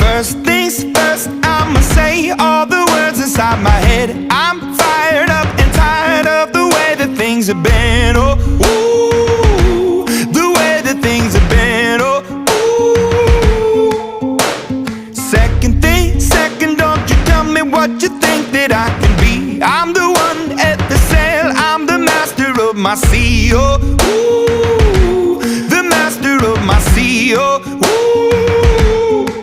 First things first, I'ma say all the words inside my head. I'm fired up and tired of the way that things have been. Oh, ooh, the way that things have been. Oh, ooh. Second thing, second, don't you tell me what you think that I can be. I'm the one at the sail, I'm the master of my sea. Oh, ooh, the master of my sea. Oh, ooh.